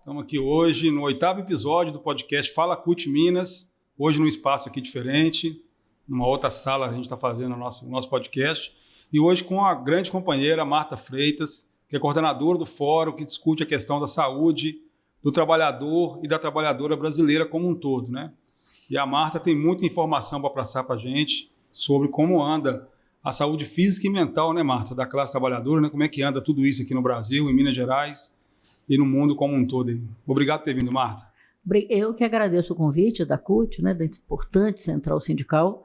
Estamos aqui hoje no 8º episódio do podcast Fala CUT Minas, hoje num espaço aqui diferente, numa outra sala a gente está fazendo o nosso podcast, e hoje com a grande companheira Marta Freitas, que é coordenadora do fórum que discute a questão da saúde do trabalhador e da trabalhadora brasileira como um todo, né? E a Marta tem muita informação para passar para a gente sobre como anda a saúde física e mental, né, Marta, da classe trabalhadora, né? Como é que anda tudo isso aqui no Brasil, em Minas Gerais e no mundo como um todo. Obrigado por ter vindo, Marta. Eu que agradeço o convite da CUT, né, da importante central sindical,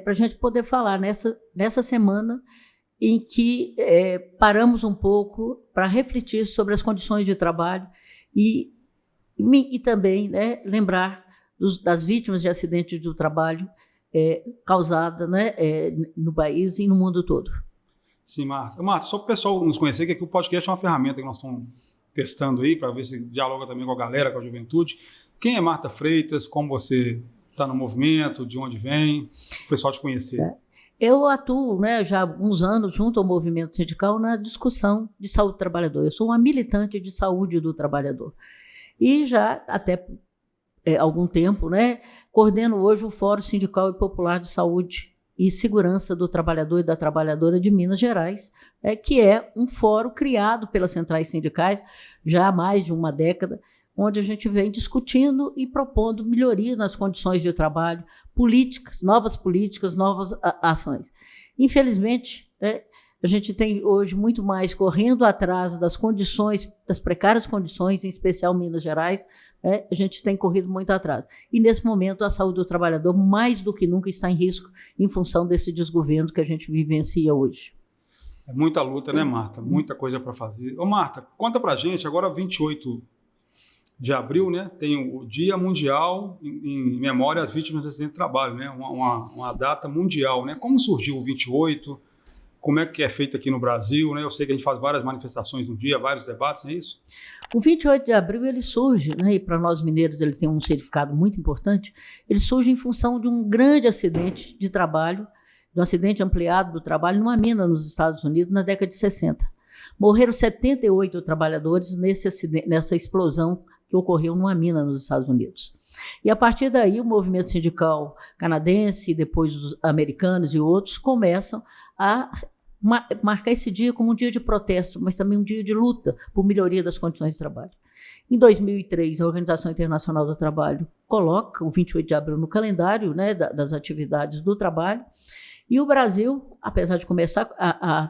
para a gente poder falar nessa semana em que paramos um pouco para refletir sobre as condições de trabalho e também, né, lembrar das vítimas de acidentes do trabalho causada, né, no país e no mundo todo. Sim, Marta. Marta, só para o pessoal nos conhecer, que aqui o podcast é uma ferramenta que nós estamos testando aí, para ver se dialoga também com a galera, com a juventude. Quem é Marta Freitas? Como você está no movimento? De onde vem? O pessoal te conhecer. Eu atuo, né, já há alguns anos junto ao movimento sindical na discussão de saúde do trabalhador. Eu sou uma militante de saúde do trabalhador. E já até algum tempo, né, coordeno hoje o Fórum Sindical e Popular de Saúde e Segurança do Trabalhador e da Trabalhadora de Minas Gerais, que é um fórum criado pelas centrais sindicais já há mais de uma década, onde a gente vem discutindo e propondo melhorias nas condições de trabalho, novas ações. Infelizmente, a gente tem hoje muito mais correndo atrás das condições, das precárias condições, em especial Minas Gerais, a gente tem corrido muito atrás. E, nesse momento, a saúde do trabalhador, mais do que nunca, está em risco em função desse desgoverno que a gente vivencia hoje. É muita luta, né, Marta? Muita coisa para fazer. Ô, Marta, conta para a gente, agora 28 de abril, né, tem o Dia Mundial em memória às vítimas de acidente de trabalho, né? Uma data mundial, né? Como surgiu o 28? Como é que é feito aqui no Brasil, né? Eu sei que a gente faz várias manifestações no dia, vários debates, não é isso? O 28 de abril ele surge, né, e para nós mineiros ele tem um significado muito importante, ele surge em função de um grande acidente de trabalho, de um acidente ampliado do trabalho numa nos Estados Unidos na década de 60. Morreram 78 trabalhadores nessa explosão que ocorreu numa mina nos Estados Unidos. E a partir daí o movimento sindical canadense, depois os americanos e outros começam a marcar esse dia como um dia de protesto, mas também um dia de luta por melhoria das condições de trabalho. Em 2003, a Organização Internacional do Trabalho coloca o 28 de abril no calendário, né, das atividades do trabalho, e o Brasil, apesar de começar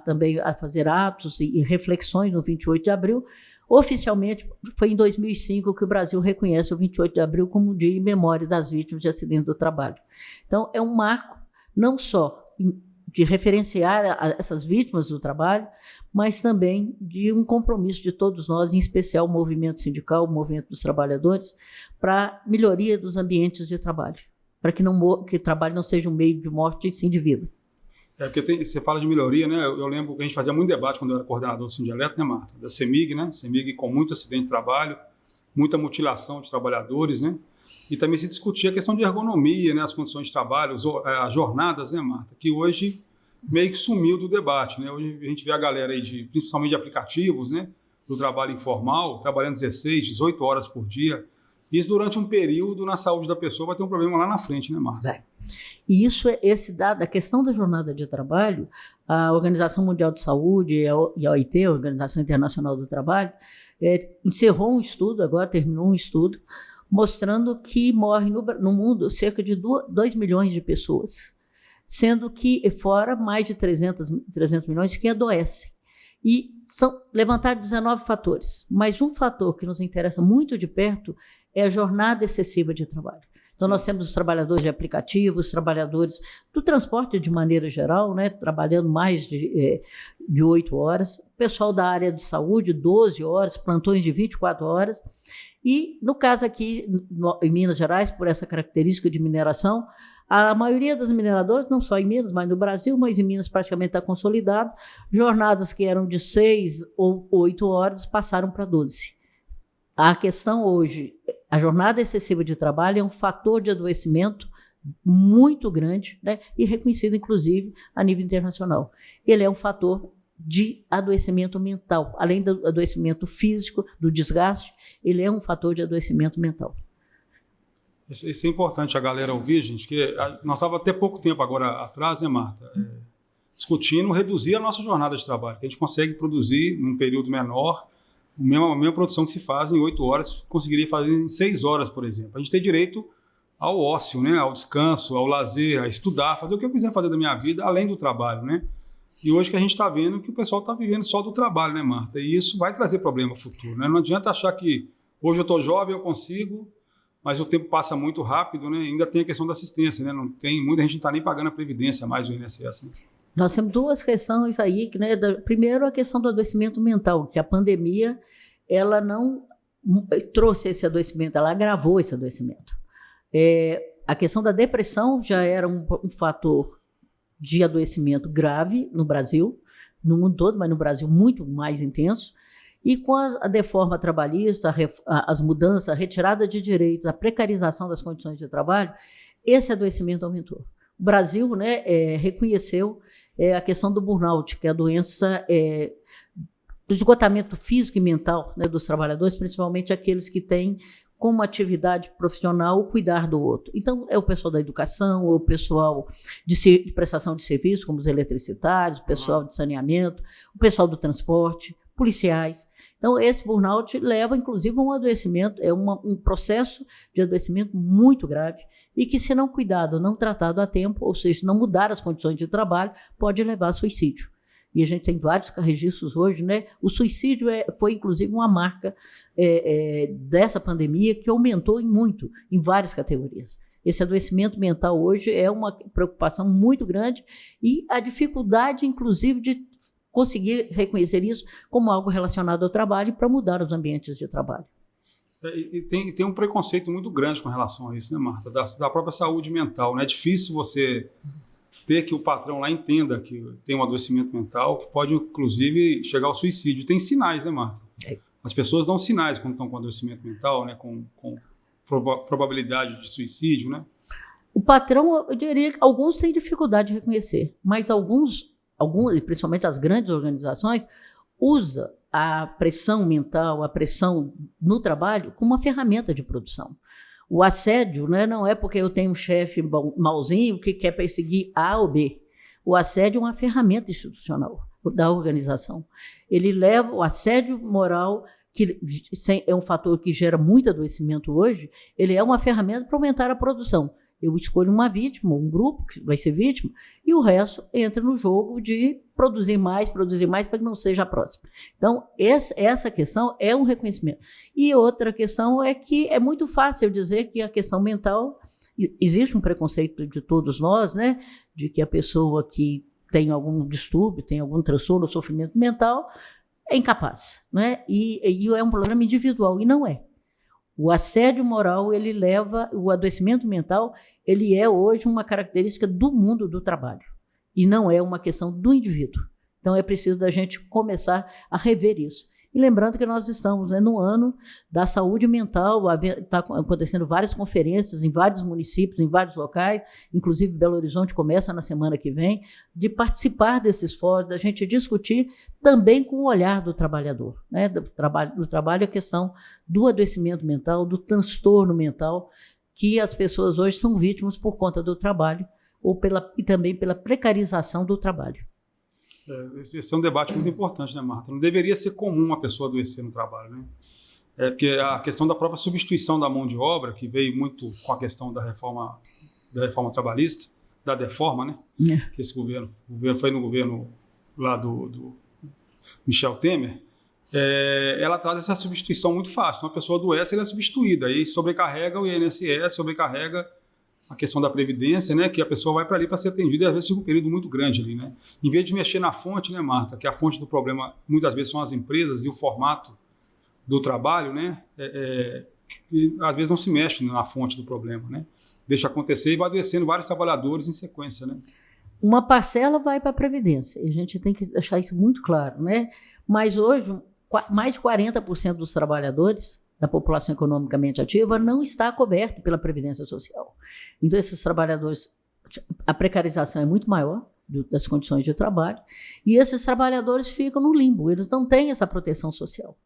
também a fazer atos e reflexões no 28 de abril, oficialmente foi em 2005 que o Brasil reconhece o 28 de abril como um dia em memória das vítimas de acidente do trabalho. Então, é um marco não só de referenciar essas vítimas do trabalho, mas também de um compromisso de todos nós, em especial o movimento sindical, o movimento dos trabalhadores, para a melhoria dos ambientes de trabalho, para que o trabalho não seja um meio de morte, sim de vida. Porque você fala de melhoria, né? Eu lembro que a gente fazia muito debate quando eu era coordenador do Sindialeto, né, Marta? Da CEMIG, né? CEMIG com muito acidente de trabalho, muita mutilação de trabalhadores, né? E também se discutia a questão de ergonomia, né? As condições de trabalho, as jornadas, né, Marta? Que hoje meio que sumiu do debate, né? Hoje a gente vê a galera aí, principalmente de aplicativos, né? Do trabalho informal, trabalhando 16, 18 horas por dia. Isso durante um período na saúde da pessoa vai ter um problema lá na frente, né, Marta? E isso esse dado, a questão da jornada de trabalho, a Organização Mundial de Saúde e a OIT, a Organização Internacional do Trabalho, encerrou um estudo, agora terminou um estudo, mostrando que morrem no mundo cerca de 2 milhões de pessoas, sendo que fora mais de 300 milhões que adoecem. E são levantados 19 fatores, mas um fator que nos interessa muito de perto é a jornada excessiva de trabalho. Então, nós temos os trabalhadores de aplicativos, os trabalhadores do transporte de maneira geral, né, trabalhando mais de 8 horas, o pessoal da área de saúde, 12 horas, plantões de 24 horas. E, no caso aqui, em Minas Gerais, por essa característica de mineração, a maioria das mineradoras, não só em Minas, mas no Brasil, mas em Minas praticamente está consolidado, jornadas que eram de 6 ou 8 horas passaram para 12. A questão hoje, a jornada excessiva de trabalho é um fator de adoecimento muito grande, né, e reconhecido, inclusive, a nível internacional. Ele é um fator de adoecimento mental. Além do adoecimento físico, do desgaste, ele é um fator de adoecimento mental. Isso é importante a galera ouvir, gente, que nós estávamos até pouco tempo agora atrás, né, Marta, discutindo reduzir a nossa jornada de trabalho, que a gente consegue produzir num período menor, a mesma produção que se faz em 8 horas, conseguiria fazer em 6 horas, por exemplo. A gente tem direito ao ócio, né, ao descanso, ao lazer, a estudar, fazer o que eu quiser fazer da minha vida, além do trabalho, né? E hoje que a gente está vendo que o pessoal está vivendo só do trabalho, né, Marta? E isso vai trazer problema futuro, né? Não adianta achar que hoje eu estou jovem, eu consigo, mas o tempo passa muito rápido, né? Ainda tem a questão da assistência, né? Muita gente não está nem pagando a Previdência mais do INSS. Né? Nós temos 2 questões aí, né? Primeiro, a questão do adoecimento mental, que a pandemia ela não trouxe esse adoecimento, ela agravou esse adoecimento. A questão da depressão já era um fator de adoecimento grave no Brasil, no mundo todo, mas no Brasil muito mais intenso. E com a reforma trabalhista, as mudanças, a retirada de direitos, a precarização das condições de trabalho, esse adoecimento aumentou. O Brasil, né, reconheceu a questão do burnout, que é a doença do esgotamento físico e mental, né, dos trabalhadores, principalmente aqueles que têm como atividade profissional o cuidar do outro. Então, é o pessoal da educação, o pessoal de prestação de serviço, como os eletricitários, o pessoal de saneamento, o pessoal do transporte, policiais. Então, esse burnout leva, inclusive, a um adoecimento, um processo de adoecimento muito grave e que, se não cuidado, não tratado a tempo, ou seja, não mudar as condições de trabalho, pode levar a suicídio. E a gente tem vários registros hoje, né? O suicídio foi, inclusive, uma marca dessa pandemia que aumentou muito em várias categorias. Esse adoecimento mental hoje é uma preocupação muito grande e a dificuldade, inclusive, de conseguir reconhecer isso como algo relacionado ao trabalho para mudar os ambientes de trabalho. E tem um preconceito muito grande com relação a isso, né, Marta? Da própria saúde mental. Né? É difícil você ter que o patrão lá entenda que tem um adoecimento mental que pode, inclusive, chegar ao suicídio. Tem sinais, né, Marta? As pessoas dão sinais quando estão com adoecimento mental, né, com probabilidade de suicídio, né? O patrão, eu diria que alguns têm dificuldade de reconhecer, mas alguns, principalmente as grandes organizações, usa a pressão mental, a pressão no trabalho como uma ferramenta de produção. O assédio, né, não é porque eu tenho um chefe mauzinho que quer perseguir A ou B. O assédio é uma ferramenta institucional da organização. Ele leva o assédio moral, que é um fator que gera muito adoecimento hoje, ele é uma ferramenta para aumentar a produção. Eu escolho uma vítima, um grupo que vai ser vítima, e o resto entra no jogo de produzir mais para que não seja a próxima. Então, essa questão é um reconhecimento. E outra questão é que é muito fácil dizer que a questão mental, existe um preconceito de todos nós, né, de que a pessoa que tem algum distúrbio, tem algum transtorno ou sofrimento mental, é incapaz, né? E é um problema individual, e não é. O assédio moral, ele leva, o adoecimento mental, ele é hoje uma característica do mundo do trabalho e não é uma questão do indivíduo. Então é preciso da gente começar a rever isso. E lembrando que nós estamos, né, no ano da saúde mental, está acontecendo várias conferências em vários municípios, em vários locais, inclusive Belo Horizonte começa na semana que vem, de participar desses fóruns, da gente discutir também com o olhar do trabalhador, né, do trabalho a questão do adoecimento mental, do transtorno mental, que as pessoas hoje são vítimas por conta do trabalho e também pela precarização do trabalho. Esse é um debate muito importante, né, Marta? Não deveria ser comum uma pessoa adoecer no trabalho, né? Porque a questão da própria substituição da mão de obra, que veio muito com a questão da reforma trabalhista, da deforma, né? Que esse governo foi no governo lá do Michel Temer, ela traz essa substituição muito fácil. Uma pessoa adoece, ela é substituída, aí sobrecarrega o INSS, sobrecarrega a questão da previdência, né, que a pessoa vai para ali para ser atendida e às vezes fica um período muito grande ali, né? Em vez de mexer na fonte, né, Marta, que a fonte do problema muitas vezes são as empresas e o formato do trabalho, né, que às vezes não se mexe na fonte do problema, né? Deixa acontecer e vai adoecendo vários trabalhadores em sequência, né? Uma parcela vai para a previdência, e a gente tem que deixar isso muito claro, né? Mas hoje, mais de 40% dos trabalhadores da população economicamente ativa não está coberto pela Previdência Social. Então, esses trabalhadores, a precarização é muito maior, das condições de trabalho, e esses trabalhadores ficam no limbo, eles não têm essa proteção social.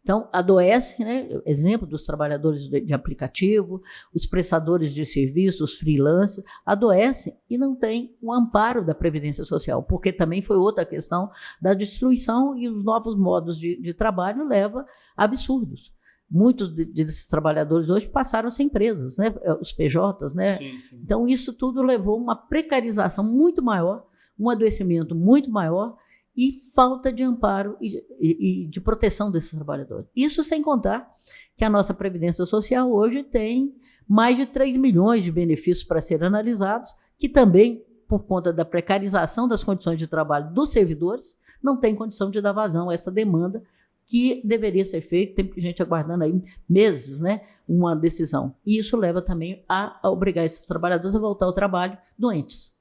Então, adoece, né? Exemplo dos trabalhadores de aplicativo, os prestadores de serviços, os freelancers, adoecem e não têm o amparo da Previdência Social, porque também foi outra questão da destruição e os novos modos de trabalho levam a absurdos. Muitos desses trabalhadores hoje passaram a ser empresas, né? Os PJs, né? Sim, sim. Então, isso tudo levou a uma precarização muito maior, um adoecimento muito maior, e falta de amparo e de proteção desses trabalhadores. Isso sem contar que a nossa Previdência Social hoje tem mais de 3 milhões de benefícios para serem analisados, que também, por conta da precarização das condições de trabalho dos servidores, não tem condição de dar vazão a essa demanda que deveria ser feita. Tem gente aguardando aí meses, né, uma decisão. E isso leva também a obrigar esses trabalhadores a voltar ao trabalho doentes.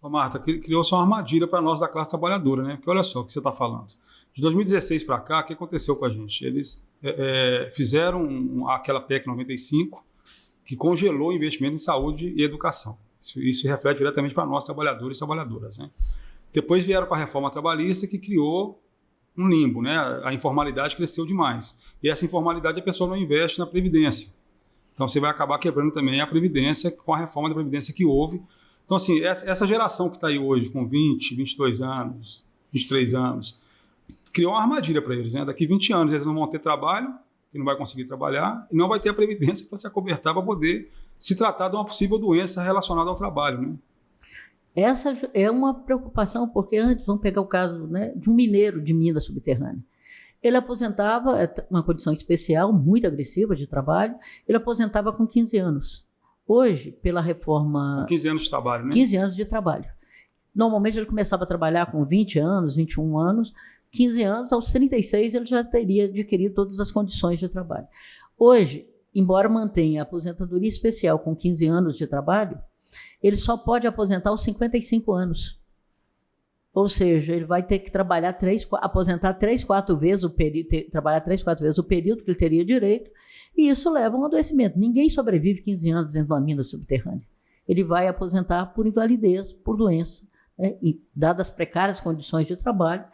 Ô, Marta, criou-se uma armadilha para nós da classe trabalhadora, né? Porque olha só o que você está falando. De 2016 para cá, o que aconteceu com a gente? Eles fizeram aquela PEC 95, que congelou o investimento em saúde e educação. Isso reflete diretamente para nós, trabalhadores e trabalhadoras, né? Depois vieram com a reforma trabalhista, que criou um limbo, né? A informalidade cresceu demais. E essa informalidade a pessoa não investe na Previdência. Então você vai acabar quebrando também a Previdência com a reforma da Previdência que houve. Então, assim, essa geração que está aí hoje, com 20, 22 anos, 23 anos, criou uma armadilha para eles, né? Daqui 20 anos eles não vão ter trabalho, que não vai conseguir trabalhar, e não vai ter a Previdência para se acobertar, para poder se tratar de uma possível doença relacionada ao trabalho, né? Essa é uma preocupação, porque antes, vamos pegar o caso, né, de um mineiro de mina subterrânea. Ele aposentava, uma condição especial, muito agressiva de trabalho, ele aposentava com 15 anos. Hoje, pela reforma... Com 15 anos de trabalho, né? 15 anos de trabalho. Normalmente ele começava a trabalhar com 20 anos, 21 anos, 15 anos, aos 36 ele já teria adquirido todas as condições de trabalho. Hoje, embora mantenha a aposentadoria especial com 15 anos de trabalho, ele só pode aposentar aos 55 anos. Ou seja, ele vai ter que trabalhar aposentar 3, 4 vezes o período, trabalhar 3, 4 vezes o período que ele teria direito, e isso leva a um adoecimento. Ninguém sobrevive 15 anos dentro de uma mina subterrânea. Ele vai aposentar por invalidez, por doença, né? E dadas as precárias condições de trabalho,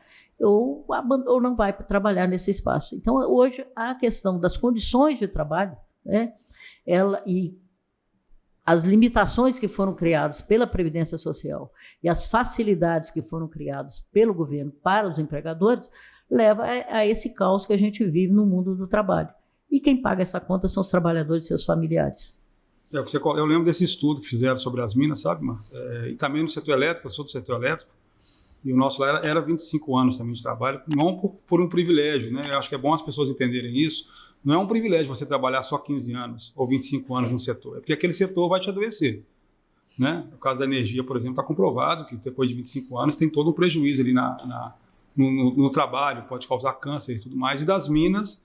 ou não vai trabalhar nesse espaço. Então, hoje, a questão das condições de trabalho, né, e as limitações que foram criadas pela Previdência Social e as facilidades que foram criadas pelo governo para os empregadores, leva a esse caos que a gente vive no mundo do trabalho. E quem paga essa conta são os trabalhadores e seus familiares. Eu lembro desse estudo que fizeram sobre as minas, sabe, Marta? E também no setor elétrico, eu sou do setor elétrico, e o nosso lá era 25 anos também de trabalho, não por um privilégio, né? Eu acho que é bom as pessoas entenderem isso. Não é um privilégio você trabalhar só 15 anos ou 25 anos no setor, é porque aquele setor vai te adoecer, né? No caso da energia, por exemplo, está comprovado que depois de 25 anos tem todo um prejuízo ali no trabalho, pode causar câncer e tudo mais. E das minas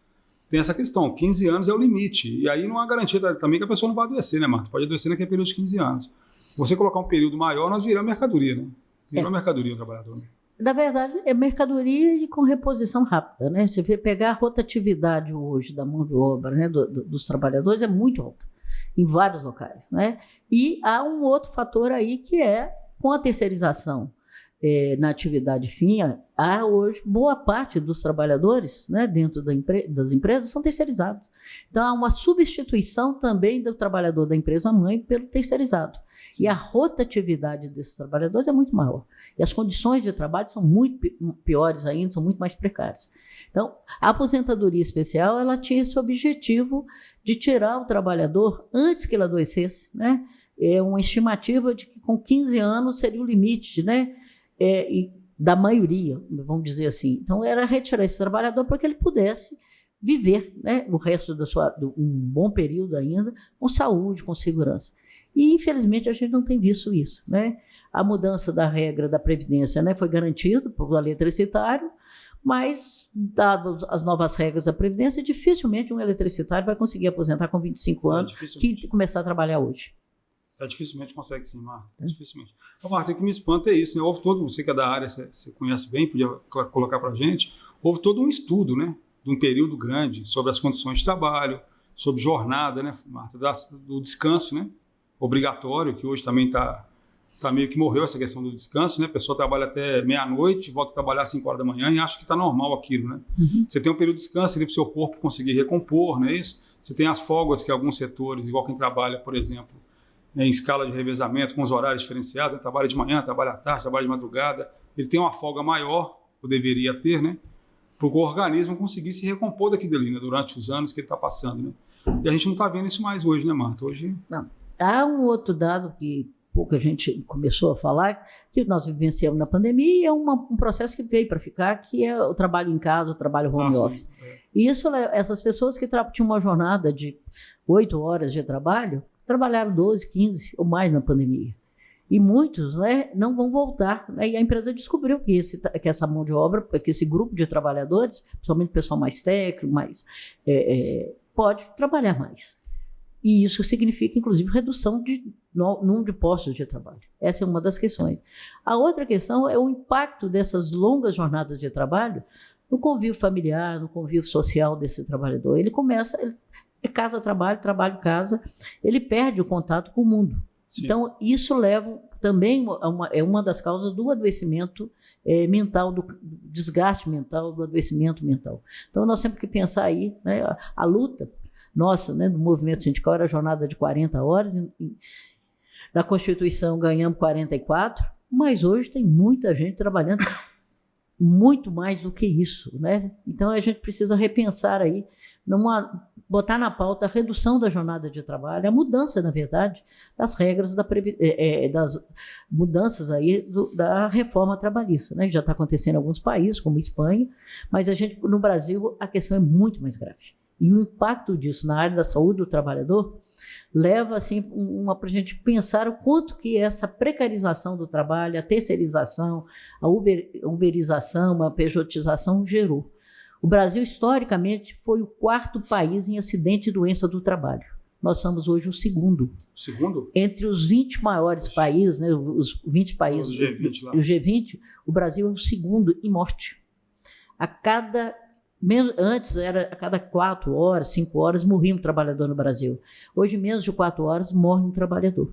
tem essa questão, 15 anos é o limite. E aí não há garantia também que a pessoa não vai adoecer, né, Marta? Pode adoecer naquele período de 15 anos. Você colocar um período maior, nós viramos mercadoria, né? Virou mercadoria o trabalhador, né? Na verdade, é mercadoria com reposição rápida, né? Se você pegar a rotatividade hoje da mão de obra, né, dos trabalhadores, é muito alta, em vários locais, né? E há um outro fator aí que é, com a terceirização na atividade fim, há hoje boa parte dos trabalhadores, né, dentro das empresas são terceirizados. Então, há uma substituição também do trabalhador da empresa-mãe pelo terceirizado. E a rotatividade desses trabalhadores é muito maior. E as condições de trabalho são muito piores ainda, são muito mais precárias. Então, a aposentadoria especial, ela tinha esse objetivo de tirar o trabalhador antes que ele adoecesse, né? É uma estimativa de que com 15 anos seria o limite, né? Da maioria, vamos dizer assim. Então, era retirar esse trabalhador para que ele pudesse viver, né, o resto um bom período ainda, com saúde, com segurança. E, infelizmente, a gente não tem visto isso, né? A mudança da regra da Previdência, né, foi garantida por lei eletricitário, mas, dadas as novas regras da Previdência, dificilmente um eletricitário vai conseguir aposentar com 25 anos que começar a trabalhar hoje. Dificilmente consegue sim, Marta. Dificilmente. Então, Marta, o que me espanta é isso, né? Houve você que é da área, você conhece bem, podia colocar para a gente, houve todo um estudo, né, de um período grande sobre as condições de trabalho, sobre jornada, né, Marta, do descanso, né, obrigatório, que hoje também está Tá meio que morreu essa questão do descanso, né? A pessoa trabalha até meia-noite, volta a trabalhar às 5 horas da manhã e acha que está normal aquilo, né? Você tem um período de descanso ali para o seu corpo conseguir recompor, não é isso? Você tem as folgas que alguns setores, igual quem trabalha, por exemplo, em escala de revezamento, com os horários diferenciados, trabalha de manhã, trabalha à tarde, trabalha de madrugada, ele tem uma folga maior, ou deveria ter, né? Para o organismo conseguir se recompor daquilo ali, né? Durante os anos que ele está passando, né? E a gente não está vendo isso mais hoje, né, Marta? Hoje... Não. Há um outro dado que pouca gente começou a falar, que nós vivenciamos na pandemia, e é um processo que veio para ficar, que é o trabalho em casa, o trabalho home office. E isso, essas pessoas que tinham uma jornada de 8 horas de trabalho, trabalharam 12, 15 ou mais na pandemia. E muitos, né, não vão voltar. Né? E a empresa descobriu que essa mão de obra, que esse grupo de trabalhadores, principalmente o pessoal mais técnico, pode trabalhar mais. E isso significa, inclusive, redução no número de postos de trabalho. Essa é uma das questões. A outra questão é o impacto dessas longas jornadas de trabalho no convívio familiar, no convívio social desse trabalhador. Ele começa, casa-trabalho, trabalho-casa, ele perde o contato com o mundo. Sim. Então, isso leva também é uma das causas do adoecimento mental, do desgaste mental, do adoecimento mental. Então, nós temos que pensar aí, né, a luta nossa, né, do movimento sindical era a jornada de 40 horas, na Constituição ganhamos 44, mas hoje tem muita gente trabalhando muito mais do que isso, né? Então a gente precisa repensar aí, botar na pauta a redução da jornada de trabalho, a mudança, na verdade, das regras, das mudanças aí da reforma trabalhista, né? Já está acontecendo em alguns países, como Espanha, mas no Brasil a questão é muito mais grave. E o impacto disso na área da saúde do trabalhador leva assim, para a gente pensar o quanto que essa precarização do trabalho, a terceirização, a uberização, a pejotização gerou. O Brasil, historicamente, foi o 4º país em acidente e doença do trabalho. Nós somos hoje o 2º. Segundo? Entre os 20 maiores países, né, os 20 países, o G20, o Brasil é o 2º em morte. Antes era a cada 4 horas, 5 horas, morria um trabalhador no Brasil. Hoje, menos de 4 horas, morre um trabalhador.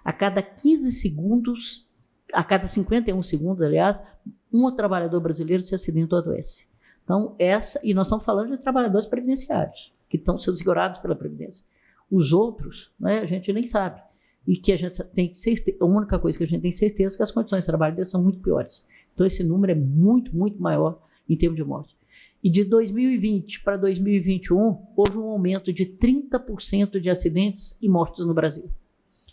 A cada 15 segundos, a cada 51 segundos, aliás, um trabalhador brasileiro se acidenta ou adoece. Então, e nós estamos falando de trabalhadores previdenciários, que estão sendo segurados pela Previdência. Os outros, né, a gente nem sabe. E que a gente tem certeza, a única coisa que a gente tem certeza é que as condições de trabalho deles são muito piores. Então, esse número é muito, muito maior em termos de morte. E de 2020 para 2021, houve um aumento de 30% de acidentes e mortes no Brasil.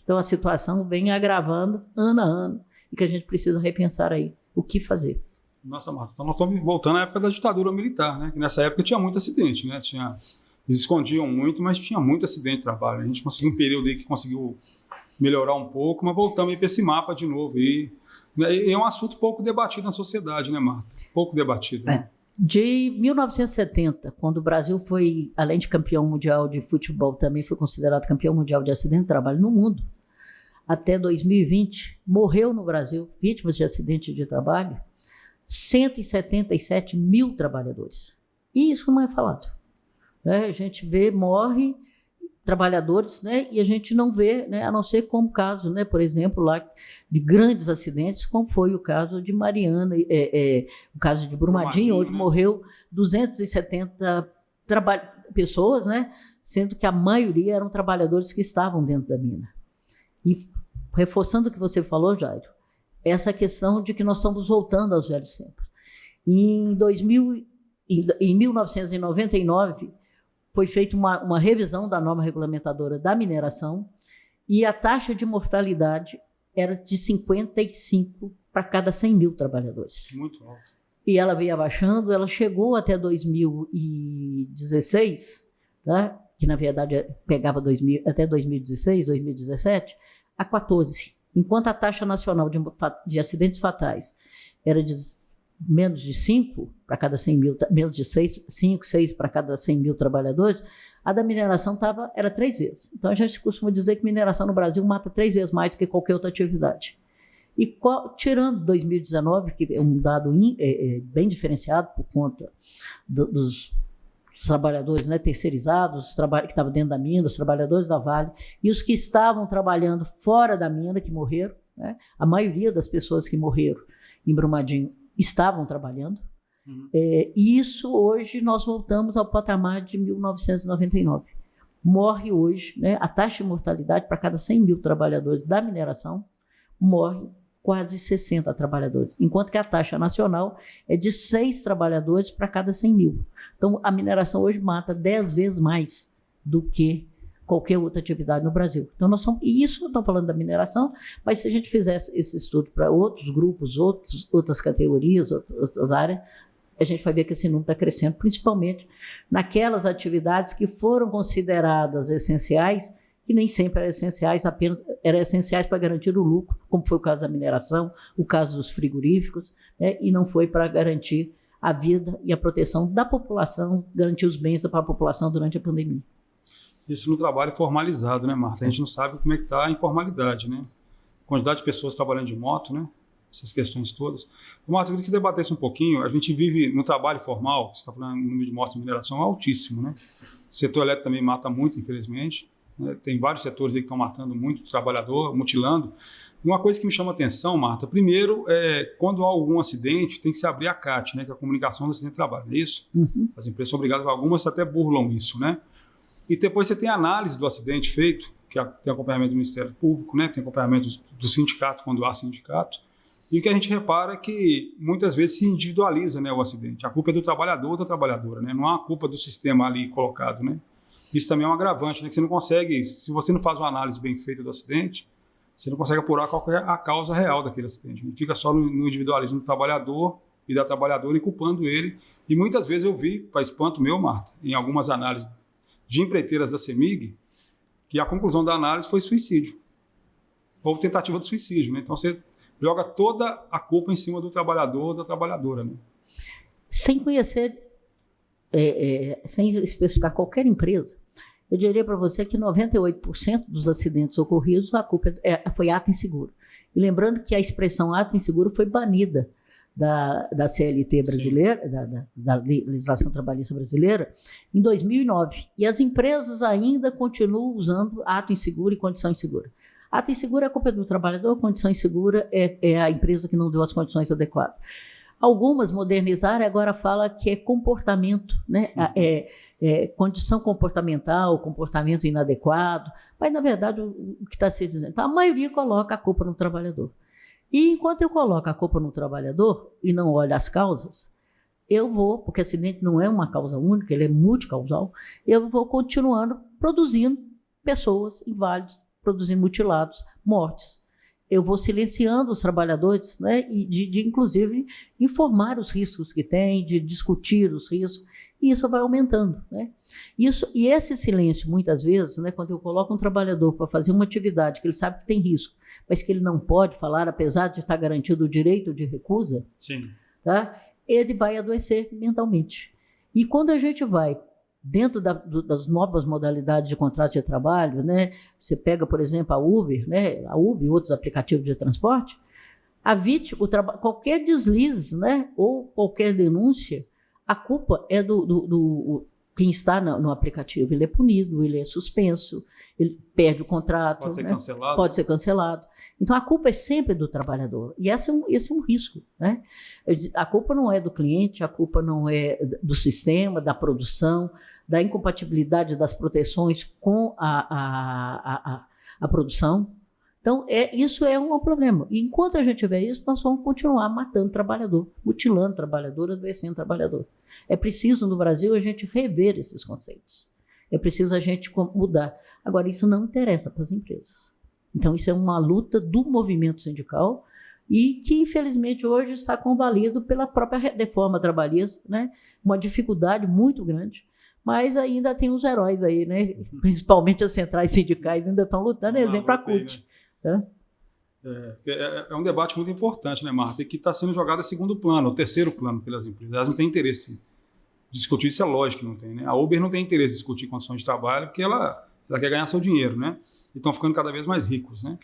Então, a situação vem agravando ano a ano e que a gente precisa repensar aí o que fazer. Nossa, Marta, então nós estamos voltando à época da ditadura militar, né? Que nessa época tinha muito acidente, né? Eles escondiam muito, mas tinha muito acidente de trabalho. A gente conseguiu um período aí que conseguiu melhorar um pouco, mas voltamos aí para esse mapa de novo. E é um assunto pouco debatido na sociedade, né, Marta? Pouco debatido. Né? De 1970, quando o Brasil foi, além de campeão mundial de futebol, também foi considerado campeão mundial de acidente de trabalho no mundo, até 2020, morreu no Brasil, vítimas de acidente de trabalho, 177 mil trabalhadores. E isso não é falado. Né? A gente morre trabalhadores, né? E a gente não vê, né? A não ser como caso, né? Por exemplo, lá de grandes acidentes, como foi o caso de Mariana, o caso de Brumadinho, onde morreu 270 pessoas, né? Sendo que a maioria eram trabalhadores que estavam dentro da mina. E reforçando o que você falou, Jairo, essa questão de que nós estamos voltando aos velhos tempos. Em 1999, foi feita uma revisão da norma regulamentadora da mineração e a taxa de mortalidade era de 55 para cada 100 mil trabalhadores. Muito alto. E ela veio abaixando, ela chegou até 2016, tá? Que na verdade pegava até 2016, 2017, a 14. Enquanto a taxa nacional de acidentes fatais era de menos de 5 para cada 100 mil, menos de 6 para cada 100 mil trabalhadores, a da mineração era 3 vezes. Então, a gente costuma dizer que mineração no Brasil mata 3 vezes mais do que qualquer outra atividade. E tirando 2019, que é um dado bem diferenciado por conta dos trabalhadores, né, terceirizados, que estavam dentro da mina, os trabalhadores da Vale, e os que estavam trabalhando fora da mina, que morreram, né? A maioria das pessoas que morreram em Brumadinho estavam trabalhando. E isso hoje nós voltamos ao patamar de 1999. Morre hoje, né, a taxa de mortalidade para cada 100 mil trabalhadores da mineração, morre quase 60 trabalhadores, enquanto que a taxa nacional é de 6 trabalhadores para cada 100 mil. Então, a mineração hoje mata 10 vezes mais do que qualquer outra atividade no Brasil. Então, e isso eu estou falando da mineração, mas se a gente fizesse esse estudo para outros grupos, outras categorias, outras áreas, a gente vai ver que esse número está crescendo, principalmente naquelas atividades que foram consideradas essenciais, que nem sempre eram essenciais, apenas eram essenciais para garantir o lucro, como foi o caso da mineração, o caso dos frigoríficos, né, e não foi para garantir a vida e a proteção da população, garantir os bens para a população durante a pandemia. Isso no trabalho formalizado, né, Marta? A gente não sabe como é que está a informalidade, né? Quantidade de pessoas trabalhando de moto, né? Essas questões todas. Marta, eu queria que você debatesse um pouquinho. A gente vive no trabalho formal, você está falando, o número de mortes em mineração é altíssimo, né? O setor elétrico também mata muito, infelizmente. Né? Tem vários setores aí que estão matando muito o trabalhador, mutilando. E uma coisa que me chama a atenção, Marta, primeiro, quando há algum acidente, tem que se abrir a CAT, né? Que é a comunicação do acidente de trabalho, não é isso? As empresas são obrigadas, algumas até burlam isso, né? E depois você tem a análise do acidente feito, que tem acompanhamento do Ministério Público, né? Tem acompanhamento do sindicato, quando há sindicato. E o que a gente repara é que muitas vezes se individualiza, né, o acidente. A culpa é do trabalhador ou da trabalhadora, né? Não há culpa do sistema ali colocado, né? Isso também é um agravante, né? Que você não consegue, se você não faz uma análise bem feita do acidente, você não consegue apurar qual é a causa real daquele acidente. Né? Fica só no individualismo do trabalhador e da trabalhadora e culpando ele. E muitas vezes eu vi, para espanto meu, Marta, em algumas análises de empreiteiras da CEMIG, que a conclusão da análise foi suicídio. Ou tentativa de suicídio, né? Então você joga toda a culpa em cima do trabalhador ou da trabalhadora, né? Sem conhecer, sem especificar qualquer empresa, eu diria para você que 98% dos acidentes ocorridos, a culpa foi ato inseguro. E lembrando que a expressão ato inseguro foi banida da CLT brasileira, da legislação trabalhista brasileira, em 2009. E as empresas ainda continuam usando ato inseguro e condição insegura. Ato inseguro é a culpa do trabalhador, condição insegura é a empresa que não deu as condições adequadas. Algumas modernizaram e agora fala que é comportamento, né? Condição comportamental, comportamento inadequado, mas na verdade o que está se dizendo, a maioria coloca a culpa no trabalhador. E enquanto eu coloco a culpa no trabalhador e não olho as causas, eu vou, porque acidente não é uma causa única, ele é multicausal, eu vou continuando produzindo pessoas inválidas, produzindo mutilados, mortes. Eu vou silenciando os trabalhadores, né, e de inclusive informar os riscos que tem, de discutir os riscos, e isso vai aumentando, né? E esse silêncio, muitas vezes, né, quando eu coloco um trabalhador para fazer uma atividade que ele sabe que tem risco, mas que ele não pode falar, apesar de estar garantido o direito de recusa, sim, tá, ele vai adoecer mentalmente. E quando a gente vai dentro das novas modalidades de contrato de trabalho, né? Você pega, por exemplo, a Uber, né? A Uber e outros aplicativos de transporte, a vítima, qualquer deslize, né? Ou qualquer denúncia, a culpa é quem está no aplicativo. Ele é punido, ele é suspenso, ele perde o contrato. Pode ser, né? cancelado. Pode ser cancelado. Então, a culpa é sempre do trabalhador. E esse é um risco, né? A culpa não é do cliente, a culpa não é do sistema, da produção, da incompatibilidade das proteções com a produção. Então, isso é um problema. E enquanto a gente tiver isso, nós vamos continuar matando trabalhador, mutilando trabalhador, adoecendo trabalhador. É preciso, no Brasil, a gente rever esses conceitos. É preciso a gente mudar. Agora, isso não interessa para as empresas. Então, isso é uma luta do movimento sindical e que, infelizmente, hoje está convalido pela própria reforma trabalhista, né? Uma dificuldade muito grande, mas ainda tem os heróis aí, né? Principalmente as centrais sindicais ainda estão lutando, exemplo a CUT. Né? É um debate muito importante, né, Marta? E que está sendo jogado a segundo plano, ou terceiro plano pelas empresas. Elas não têm interesse de discutir, isso é lógico que não tem, né? A Uber não tem interesse de discutir condições de trabalho porque ela quer ganhar seu dinheiro, né? E estão ficando cada vez mais ricos, né?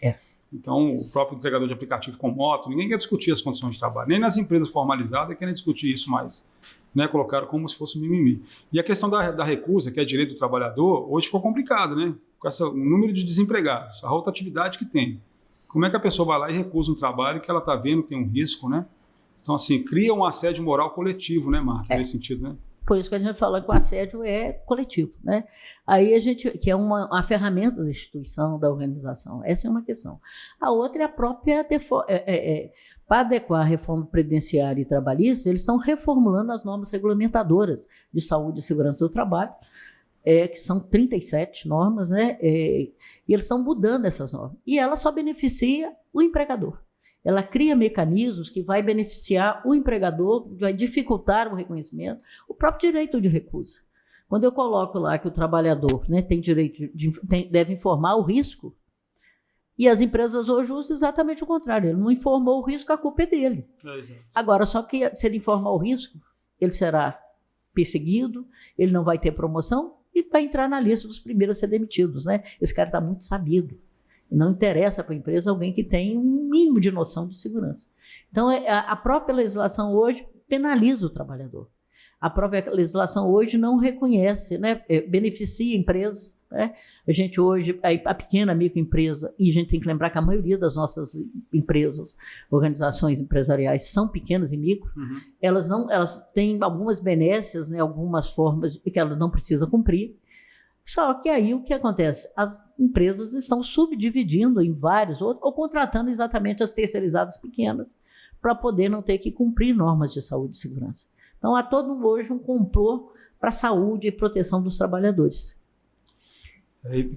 Então, o próprio entregador de aplicativo com moto, ninguém quer discutir as condições de trabalho. Nem nas empresas formalizadas querem discutir isso mais, né? Colocaram como se fosse um mimimi. E a questão da recusa, que é direito do trabalhador, hoje ficou complicado, né? Com o número de desempregados, a rotatividade que tem. Como é que a pessoa vai lá e recusa um trabalho que ela está vendo que tem um risco, né? Então, assim, cria um assédio moral coletivo, né, Marta? Nesse sentido, né? Por isso que a gente fala que o assédio é coletivo, né? Aí que é uma ferramenta da instituição, da organização. Essa é uma questão. A outra é a própria para adequar a reforma previdenciária e trabalhista, eles estão reformulando as normas regulamentadoras de saúde e segurança do trabalho, que são 37 normas, né? E eles estão mudando essas normas. E ela só beneficia o empregador. Ela cria mecanismos que vai beneficiar o empregador, vai dificultar o reconhecimento, o próprio direito de recusa. Quando eu coloco lá que o trabalhador, né, tem direito deve informar o risco, e as empresas hoje usam exatamente o contrário. Ele não informou o risco, a culpa é dele. Agora, só que se ele informar o risco, ele será perseguido, ele não vai ter promoção e vai entrar na lista dos primeiros a ser demitidos, né? Esse cara está muito sabido. Não interessa para a empresa alguém que tem um mínimo de noção de segurança. Então, a própria legislação hoje penaliza o trabalhador. A própria legislação hoje não reconhece, né, beneficia empresas. Né? A gente hoje, a pequena microempresa, e a gente tem que lembrar que a maioria das nossas empresas, organizações empresariais, são pequenas e micro, elas têm algumas benesses, né, algumas formas que elas não precisam cumprir. Só que aí o que acontece? As empresas estão subdividindo em vários outros ou contratando exatamente as terceirizadas pequenas para poder não ter que cumprir normas de saúde e segurança. Então, há todo hoje um complô para a saúde e proteção dos trabalhadores.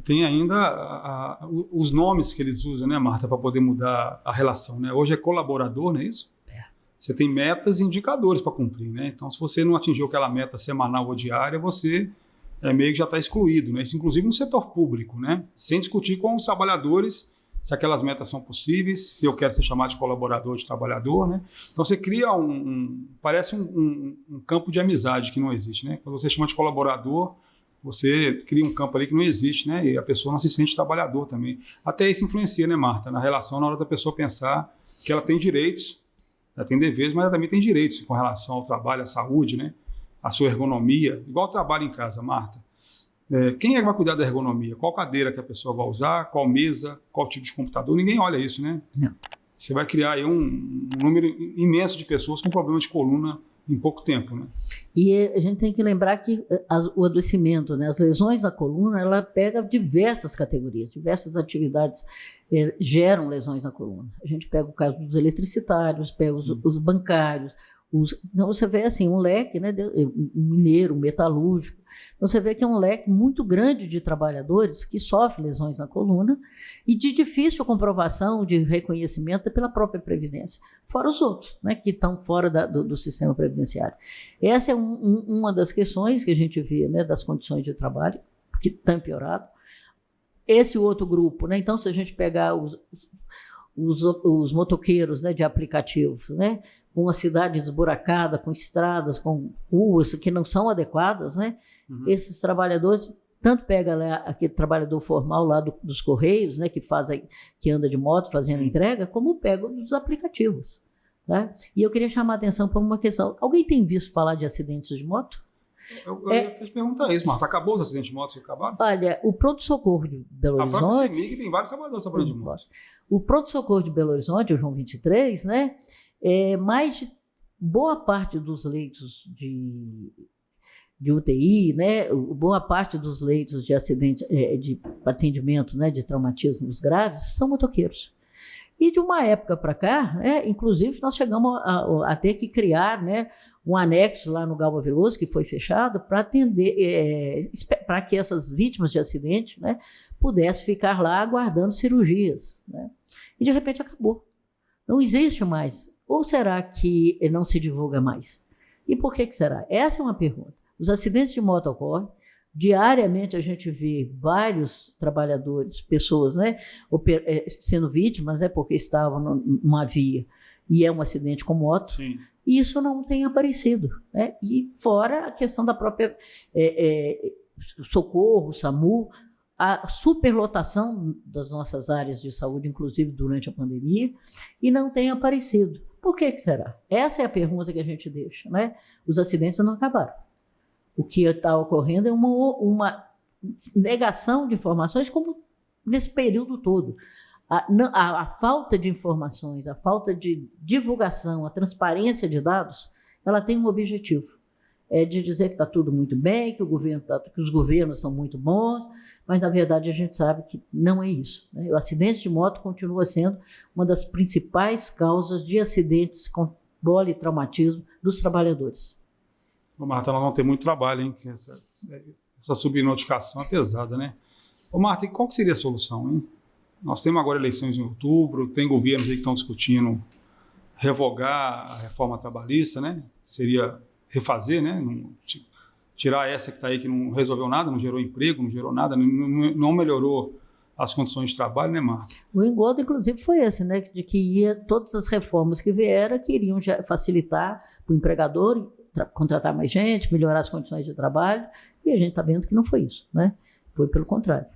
Tem ainda os nomes que eles usam, né, Marta, para poder mudar a relação. Né? Hoje é colaborador, não é isso? Você tem metas e indicadores para cumprir. Né? Então, se você não atingiu aquela meta semanal ou diária, você meio que já está excluído, né? Isso inclusive no setor público, né? Sem discutir com os trabalhadores se aquelas metas são possíveis, se eu quero ser chamado de colaborador, de trabalhador, né? Então você cria parece um campo de amizade que não existe, né? Quando você chama de colaborador, você cria um campo ali que não existe, né? E a pessoa não se sente trabalhador também. Até isso influencia, né, Marta? Na relação, na hora da pessoa pensar que ela tem direitos, ela tem deveres, mas ela também tem direitos com relação ao trabalho, à saúde, né? A sua ergonomia, igual trabalho em casa, Marta. Quem é que vai cuidar da ergonomia? Qual cadeira que a pessoa vai usar? Qual mesa? Qual tipo de computador? Ninguém olha isso, né? Não. Você vai criar aí um número imenso de pessoas com problema de coluna em pouco tempo, né? E a gente tem que lembrar que o adoecimento, né, as lesões da coluna, ela pega diversas categorias, diversas atividades geram lesões na coluna. A gente pega o caso dos eletricitários, pega os bancários, então você vê assim, um leque, né, um mineiro, um metalúrgico, então você vê que é um leque muito grande de trabalhadores que sofrem lesões na coluna e de difícil comprovação de reconhecimento pela própria Previdência, fora os outros, né, que estão fora do sistema previdenciário. Essa é uma das questões que a gente vê, né, das condições de trabalho, que estão piorado. Esse outro grupo, né, então se a gente pegar os motoqueiros, né, de aplicativos, né, com uma cidade desburacada, com estradas, com ruas que não são adequadas, né? Esses trabalhadores, tanto pega lá aquele trabalhador formal lá dos Correios, né, que anda de moto fazendo entrega, como pega dos aplicativos. Tá? E eu queria chamar a atenção para uma questão. Alguém tem visto falar de acidentes de moto? Eu ia te perguntar isso, Marta. Acabou os acidentes de moto? Acabaram? Olha, o pronto-socorro de Belo Horizonte... A própria CEMIG tem vários trabalhadores trabalhando de moto. O pronto-socorro de Belo Horizonte, o João 23, né? Mais de boa parte dos leitos de UTI, né, boa parte dos leitos de acidentes, de atendimento, né, de traumatismos graves, são motoqueiros. E de uma época para cá, inclusive, nós chegamos a ter que criar, né, um anexo lá no Galba Veloso, que foi fechado, para atender, para que essas vítimas de acidente, né, pudessem ficar lá aguardando cirurgias. Né? E de repente acabou. Não existe mais. Ou será que não se divulga mais? E por que será? Essa é uma pergunta. Os acidentes de moto ocorrem. Diariamente a gente vê vários trabalhadores, pessoas, né, sendo vítimas, né, porque estavam numa via e é um acidente com moto. Sim. E isso não tem aparecido. Né? E fora a questão da própria socorro, SAMU, a superlotação das nossas áreas de saúde, inclusive durante a pandemia, e não tem aparecido. Por que será? Essa é a pergunta que a gente deixa. Né? Os acidentes não acabaram. O que está ocorrendo é uma negação de informações, como nesse período todo. A falta de informações, a falta de divulgação, a transparência de dados, ela tem um objetivo. É de dizer que está tudo muito bem, que os governos são muito bons, mas, na verdade, a gente sabe que não é isso, né? O acidente de moto continua sendo uma das principais causas de acidentes com dolo e traumatismo dos trabalhadores. Ô, Marta, nós vamos ter muito trabalho, hein? Essa subnotificação é pesada, né? Ô, Marta, e qual que seria a solução, hein? Nós temos agora eleições em outubro, tem governos aí que estão discutindo revogar a reforma trabalhista, né? Seria refazer, né? Tirar essa que está aí que não resolveu nada, não gerou emprego, não gerou nada, não melhorou as condições de trabalho, né, Marta? O engodo, inclusive, foi esse, né? De que todas as reformas que vieram queriam já facilitar para o empregador contratar mais gente, melhorar as condições de trabalho, e a gente está vendo que não foi isso, né? Foi pelo contrário.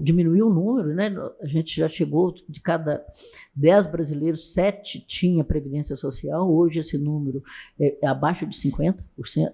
Diminuiu o número, né? A gente já chegou, de cada 10 brasileiros, 7 tinha previdência social. Hoje esse número é abaixo de 50%,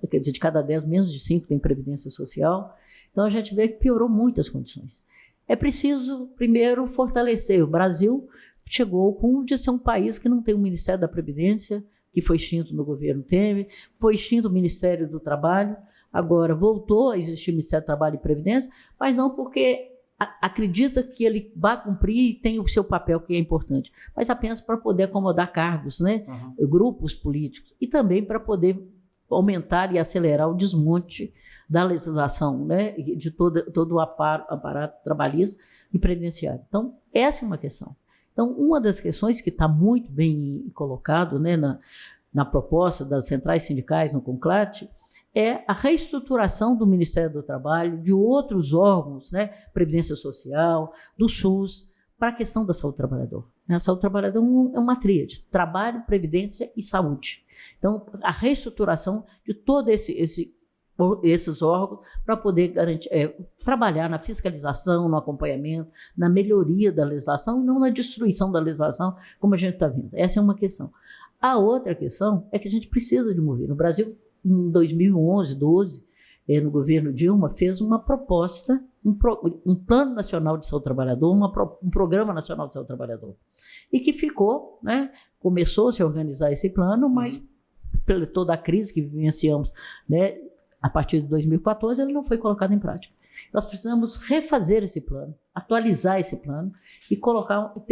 quer dizer, de cada 10, menos de 5 tem previdência social. Então a gente vê que piorou muito as condições. É preciso, primeiro, fortalecer. O Brasil chegou de ser um país que não tem um Ministério da Previdência, que foi extinto no governo Temer, foi extinto o Ministério do Trabalho, agora voltou a existir o Ministério do Trabalho e Previdência, mas não porque acredita que ele vai cumprir e tem o seu papel que é importante, mas apenas para poder acomodar cargos, né? Grupos políticos, e também para poder aumentar e acelerar o desmonte da legislação, né? De todo o aparato trabalhista e previdenciário. Então, essa é uma questão. Então, uma das questões que está muito bem colocado, né, na proposta das centrais sindicais no CONCLAT é a reestruturação do Ministério do Trabalho, de outros órgãos, né, Previdência Social, do SUS, para a questão da saúde do trabalhador. A saúde do trabalhador é uma tríade: trabalho, previdência e saúde. Então, a reestruturação de todos esses órgãos para poder garantir, trabalhar na fiscalização, no acompanhamento, na melhoria da legislação e não na destruição da legislação, como a gente está vendo. Essa é uma questão. A outra questão é que a gente precisa de mover. No Brasil, em 2011, 2012, no governo Dilma, fez uma proposta, um Plano Nacional de Saúde do Trabalhador, um Programa Nacional de Saúde do Trabalhador, e que ficou, né, começou a se organizar esse plano, mas pela toda a crise que vivenciamos, né, a partir de 2014, ele não foi colocado em prática. Nós precisamos refazer esse plano, atualizar esse plano e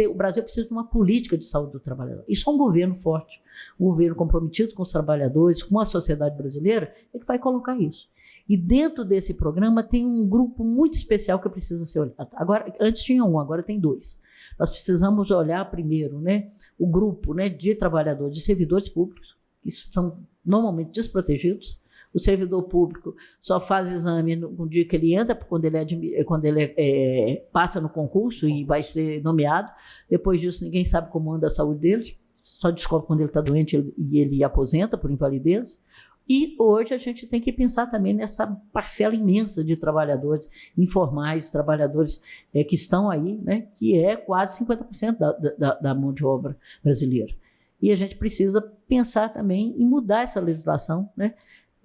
o Brasil precisa de uma política de saúde do trabalhador. Isso é um governo forte, um governo comprometido com os trabalhadores, com a sociedade brasileira, é que vai colocar isso. E dentro desse programa tem um grupo muito especial que precisa ser olhado. Agora, antes tinha um, agora tem 2. Nós precisamos olhar primeiro, né, o grupo, né, de trabalhadores, de servidores públicos, que são normalmente desprotegidos. O servidor público só faz exame no dia que ele entra, quando ele passa no concurso e vai ser nomeado. Depois disso, ninguém sabe como anda a saúde dele, só descobre quando ele está doente e ele aposenta por invalidez. E hoje a gente tem que pensar também nessa parcela imensa de trabalhadores informais, trabalhadores que estão aí, né, que é quase 50% da mão de obra brasileira. E a gente precisa pensar também em mudar essa legislação, né,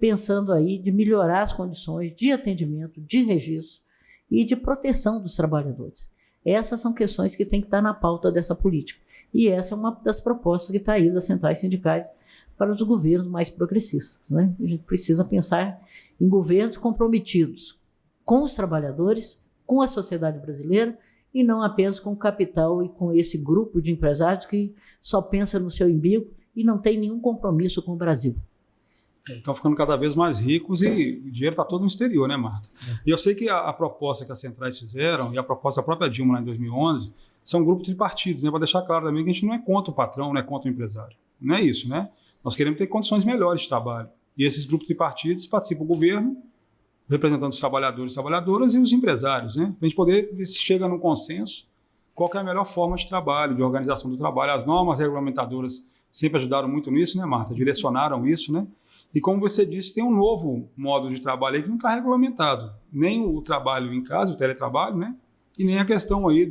pensando aí de melhorar as condições de atendimento, de registro e de proteção dos trabalhadores. Essas são questões que têm que estar na pauta dessa política. E essa é uma das propostas que está aí das centrais sindicais para os governos mais progressistas, né? A gente precisa pensar em governos comprometidos com os trabalhadores, com a sociedade brasileira, e não apenas com o capital e com esse grupo de empresários que só pensa no seu umbigo e não tem nenhum compromisso com o Brasil. Estão ficando cada vez mais ricos e o dinheiro está todo no exterior, né, Marta? E eu sei que a proposta que as centrais fizeram e a proposta da própria Dilma lá em 2011 são grupos de partidos, né? Para deixar claro também que a gente não é contra o patrão, não é contra o empresário. Não é isso, né? Nós queremos ter condições melhores de trabalho. E esses grupos de partidos participam do governo, representando os trabalhadores e trabalhadoras e os empresários, né? Para a gente poder ver se chega num consenso qual que é a melhor forma de trabalho, de organização do trabalho. As normas regulamentadoras sempre ajudaram muito nisso, né, Marta? Direcionaram isso, né? E como você disse, tem um novo modo de trabalho aí que não está regulamentado. Nem o trabalho em casa, o teletrabalho, né? E nem a questão aí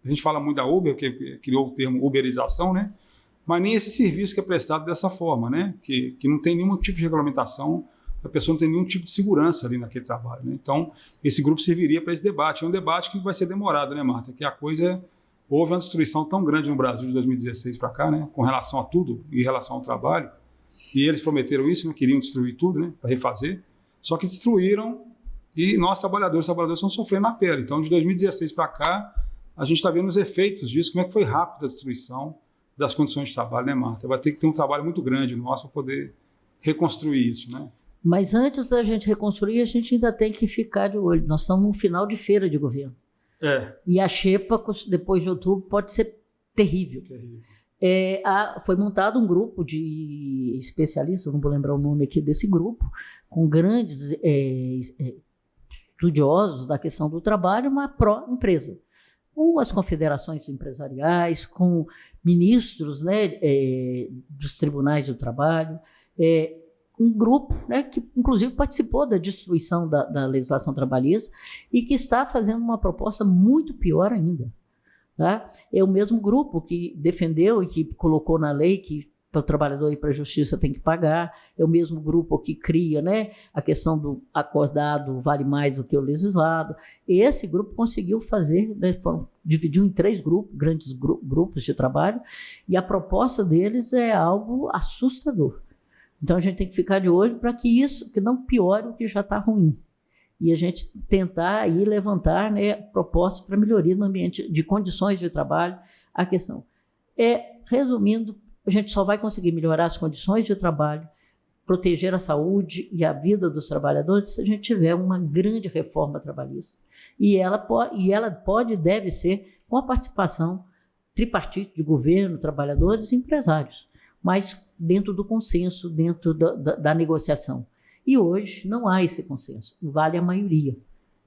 a gente fala muito da Uber, que criou o termo uberização, né? Mas nem esse serviço que é prestado dessa forma, né? Que não tem nenhum tipo de regulamentação, a pessoa não tem nenhum tipo de segurança ali naquele trabalho, né? Então, esse grupo serviria para esse debate. É um debate que vai ser demorado, né, Marta? Que a coisa houve uma destruição tão grande no Brasil de 2016 para cá, né, com relação a tudo, em relação ao trabalho, e eles prometeram isso, né, queriam destruir tudo, né, para refazer, só que destruíram e nós, trabalhadores estão sofrendo na pele. Então, de 2016 para cá, a gente está vendo os efeitos disso, como é que foi rápida a destruição das condições de trabalho, né, Marta? Vai ter que ter um trabalho muito grande nosso para poder reconstruir isso, né? Mas antes da gente reconstruir, a gente ainda tem que ficar de olho. Nós estamos num final de feira de governo. E a xepa, depois de outubro, pode ser terrível. Foi montado um grupo de especialistas, não vou lembrar o nome aqui desse grupo, com grandes estudiosos da questão do trabalho, uma pró-empresa, com as confederações empresariais, com ministros, né, dos tribunais do trabalho, um grupo, né, que inclusive participou da destruição da legislação trabalhista e que está fazendo uma proposta muito pior ainda. Tá? É o mesmo grupo que defendeu e que colocou na lei que para o trabalhador ir para a justiça tem que pagar, é o mesmo grupo que cria, né, a questão do acordado vale mais do que o legislado. E esse grupo conseguiu fazer, né, dividiu em 3 grupos, grandes grupos de trabalho, e a proposta deles é algo assustador. Então a gente tem que ficar de olho para que não piore o que já está ruim. E a gente tentar aí levantar, né, propostas para melhoria no ambiente de condições de trabalho. A questão resumindo, a gente só vai conseguir melhorar as condições de trabalho, proteger a saúde e a vida dos trabalhadores se a gente tiver uma grande reforma trabalhista. E ela pode e deve ser com a participação tripartite de governo, trabalhadores e empresários, mas dentro do consenso, dentro da negociação. E hoje não há esse consenso, vale a maioria.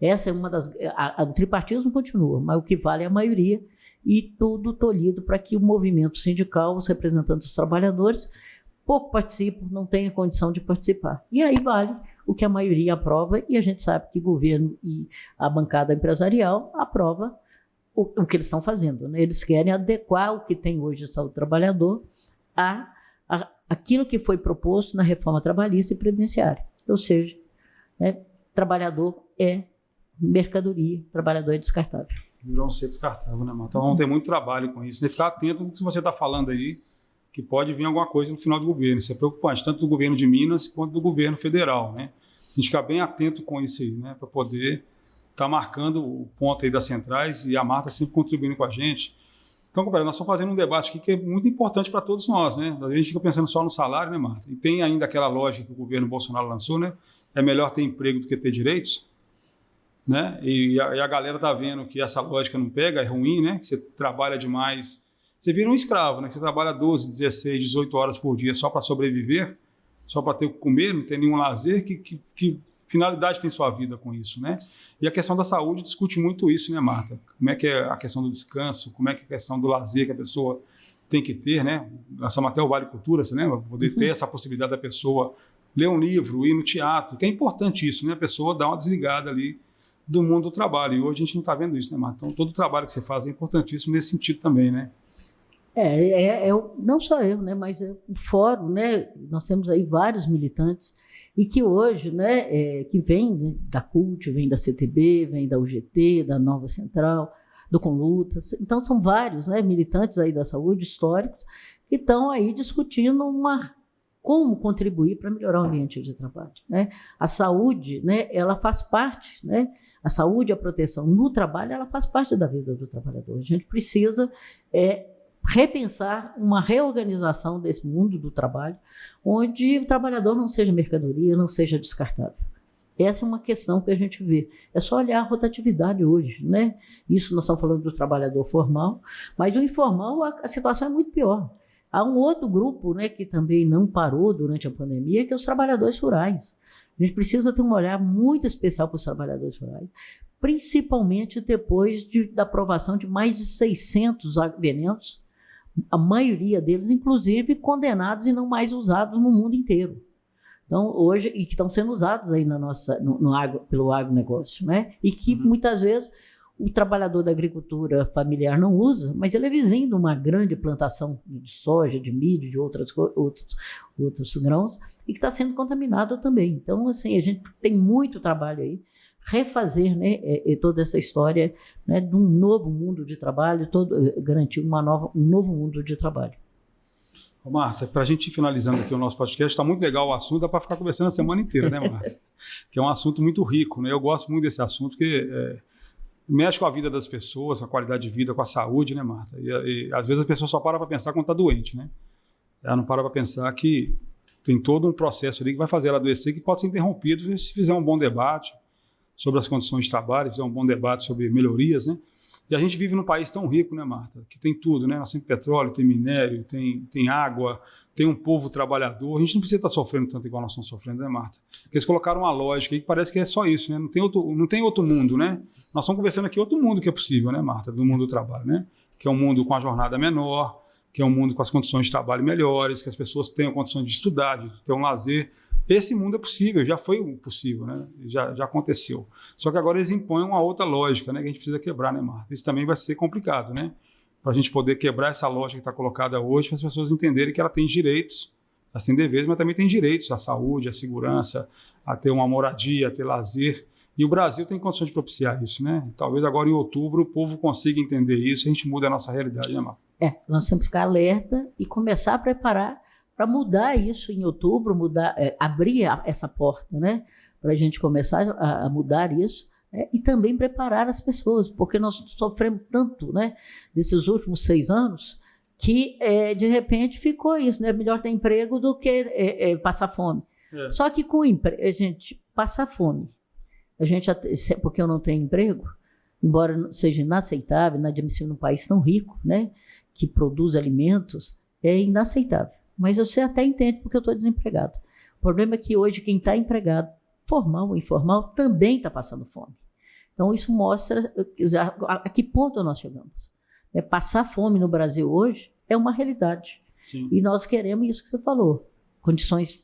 Essa é uma das... O tripartismo continua, mas o que vale é a maioria, e tudo tolhido para que o movimento sindical, os representantes dos trabalhadores, pouco participam, não tenham condição de participar. E aí vale o que a maioria aprova, e a gente sabe que o governo e a bancada empresarial aprova o que eles estão fazendo, né? Eles querem adequar o que tem hoje de saúde do trabalhador aquilo que foi proposto na reforma trabalhista e previdenciária. Ou seja, trabalhador é mercadoria, trabalhador é descartável. Virou um ser descartável, né, Marta? Então vamos ter muito trabalho com isso. Ficar atento no que você está falando aí, que pode vir alguma coisa no final do governo. Isso é preocupante, tanto do governo de Minas quanto do governo federal, né? A gente ficar bem atento com isso aí, né, para poder estar marcando o ponto aí das centrais, e a Marta sempre contribuindo com a gente. Então, companheiro, nós estamos fazendo um debate aqui que é muito importante para todos nós, né? A gente fica pensando só no salário, né, Marta? E tem ainda aquela lógica que o governo Bolsonaro lançou, né? É melhor ter emprego do que ter direitos, né? E a galera está vendo que essa lógica não pega, é ruim, né? Que você trabalha demais, você vira um escravo, né? Que você trabalha 12, 16, 18 horas por dia só para sobreviver, só para ter o que comer, não tem nenhum lazer, que finalidade tem sua vida com isso, né? E a questão da saúde discute muito isso, né, Marta? Como é que é a questão do descanso, como é que é a questão do lazer que a pessoa tem que ter, né? Lançamos até o Vale Cultura, você lembra? Poder ter essa possibilidade da pessoa ler um livro, ir no teatro, que é importante isso, né? A pessoa dar uma desligada ali do mundo do trabalho. E hoje a gente não está vendo isso, né, Marta? Então todo o trabalho que você faz é importantíssimo nesse sentido também, né? Não só eu, né, mas o fórum, né? Nós temos aí vários militantes e que hoje, né, que vem, né, da CUT, vem da CTB, vem da UGT, da Nova Central, do Conlutas. Então são vários, né, militantes aí da saúde históricos que estão aí discutindo como contribuir para melhorar o ambiente de trabalho, né? A saúde, né, ela faz parte, né? A saúde e a proteção no trabalho, ela faz parte da vida do trabalhador. A gente precisa repensar uma reorganização desse mundo do trabalho, onde o trabalhador não seja mercadoria, não seja descartável. Essa é uma questão que a gente vê. É só olhar a rotatividade hoje, né? Isso nós estamos falando do trabalhador formal, mas o informal, a situação é muito pior. Há um outro grupo, né, que também não parou durante a pandemia, que é os trabalhadores rurais. A gente precisa ter um olhar muito especial para os trabalhadores rurais, principalmente depois da aprovação de mais de 600 agrovenenos, a maioria deles, inclusive, condenados e não mais usados no mundo inteiro. Então, hoje, e que estão sendo usados aí pelo agronegócio, né? E que muitas vezes o trabalhador da agricultura familiar não usa, mas ele é vizinho de uma grande plantação de soja, de milho, de outros grãos, e que está sendo contaminado também. Então, assim, a gente tem muito trabalho aí, refazer, né, toda essa história, né, de um novo mundo de trabalho, garantir um novo mundo de trabalho. Ô, Marta, para a gente ir finalizando aqui o nosso podcast, está muito legal o assunto, dá para ficar conversando a semana inteira, né, Marta? Que é um assunto muito rico, né? Eu gosto muito desse assunto, porque mexe com a vida das pessoas, com a qualidade de vida, com a saúde, né, Marta? E às vezes a pessoa só para pensar quando está doente, né? Ela não para pensar que tem todo um processo ali que vai fazer ela adoecer, que pode ser interrompido se fizer um bom debate sobre as condições de trabalho, fizer um bom debate sobre melhorias, né? E a gente vive num país tão rico, né, Marta? Que tem tudo, né? Nós temos petróleo, tem minério, tem água, tem um povo trabalhador. A gente não precisa estar sofrendo tanto igual nós estamos sofrendo, né, Marta? Porque eles colocaram uma lógica aí que parece que é só isso, né? Não tem outro mundo, né? Nós estamos conversando aqui outro mundo que é possível, né, Marta? Do mundo do trabalho, né? Que é um mundo com a jornada menor, que é um mundo com as condições de trabalho melhores, que as pessoas tenham condições de estudar, de ter um lazer. Esse mundo é possível, já foi possível, né? Já aconteceu. Só que agora eles impõem uma outra lógica, né? Que a gente precisa quebrar, né, Marta? Isso também vai ser complicado, né? Para a gente poder quebrar essa lógica que está colocada hoje, para as pessoas entenderem que ela tem direitos, elas têm deveres, mas também tem direitos à saúde, à segurança, a ter uma moradia, a ter lazer. E o Brasil tem condições de propiciar isso, né? Talvez agora em outubro o povo consiga entender isso e a gente muda a nossa realidade, né, Marta? Nós temos que ficar alerta e começar a preparar para mudar isso em outubro, abrir essa porta, né, para a gente começar a mudar isso, né, e também preparar as pessoas, porque nós sofremos tanto, né, nesses últimos 6 anos, que de repente ficou isso, né, melhor ter emprego do que passar fome. Só que com a gente passar fome, porque eu não tenho emprego, embora seja inaceitável, inadmissível num país tão rico, né, que produz alimentos, é inaceitável. Mas você até entende porque eu estou desempregado. O problema é que hoje quem está empregado, formal ou informal, também está passando fome. Então isso mostra a que ponto nós chegamos. Passar fome no Brasil hoje é uma realidade. Sim. E nós queremos isso que você falou. Condições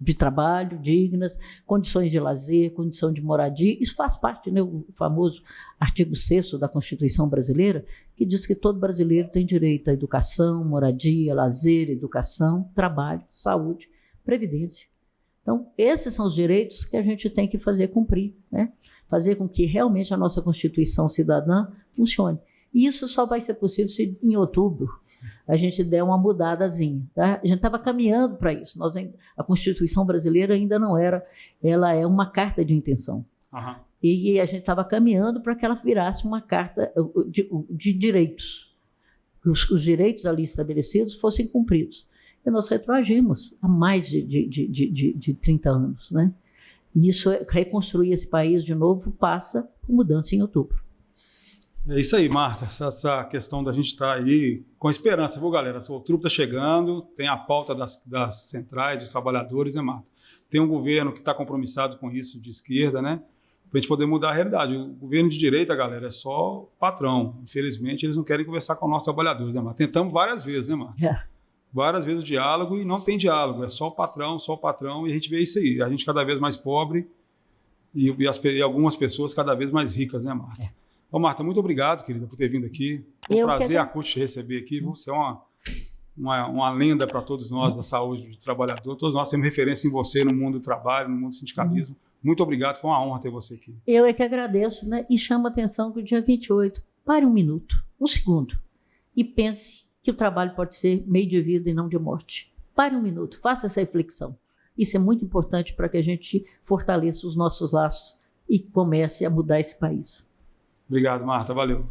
de trabalho dignas, condições de lazer, condição de moradia. Isso faz parte, né, o famoso artigo 6º da Constituição brasileira, que diz que todo brasileiro tem direito à educação, moradia, lazer, educação, trabalho, saúde, previdência. Então, esses são os direitos que a gente tem que fazer cumprir, né? Fazer com que realmente a nossa Constituição cidadã funcione. E isso só vai ser possível se em outubro a gente der uma mudadazinha, tá? A gente estava caminhando para isso. A Constituição brasileira ainda não era, ela é uma carta de intenção. Uhum. E a gente estava caminhando para que ela virasse uma carta de direitos, que os direitos ali estabelecidos fossem cumpridos. E nós retroagimos há mais de 30 anos, né? E isso, reconstruir esse país de novo, passa por mudança em outubro. É isso aí, Marta, essa questão da gente estar aí com esperança, viu, galera? O outubro está chegando, tem a pauta das centrais, dos trabalhadores, né, Marta? Tem um governo que está compromissado com isso, de esquerda, né? Para a gente poder mudar a realidade. O governo de direita, galera, é só patrão. Infelizmente, eles não querem conversar com os nossos trabalhadores, né, Marta? Tentamos várias vezes, né, Marta? Várias vezes o diálogo e não tem diálogo. É só o patrão, e a gente vê isso aí. A gente cada vez mais pobre e algumas pessoas cada vez mais ricas, né, Marta? Ô, Marta, muito obrigado, querida, por ter vindo aqui. Foi um prazer a CUT te receber aqui. Você é uma lenda para todos nós da saúde do trabalhador. Todos nós temos referência em você no mundo do trabalho, no mundo do sindicalismo. Muito obrigado, foi uma honra ter você aqui. Eu é que agradeço, né? E chamo a atenção que o dia 28, pare 1 minuto, 1 segundo, e pense que o trabalho pode ser meio de vida e não de morte. Pare 1 minuto, faça essa reflexão. Isso é muito importante para que a gente fortaleça os nossos laços e comece a mudar esse país. Obrigado, Marta. Valeu.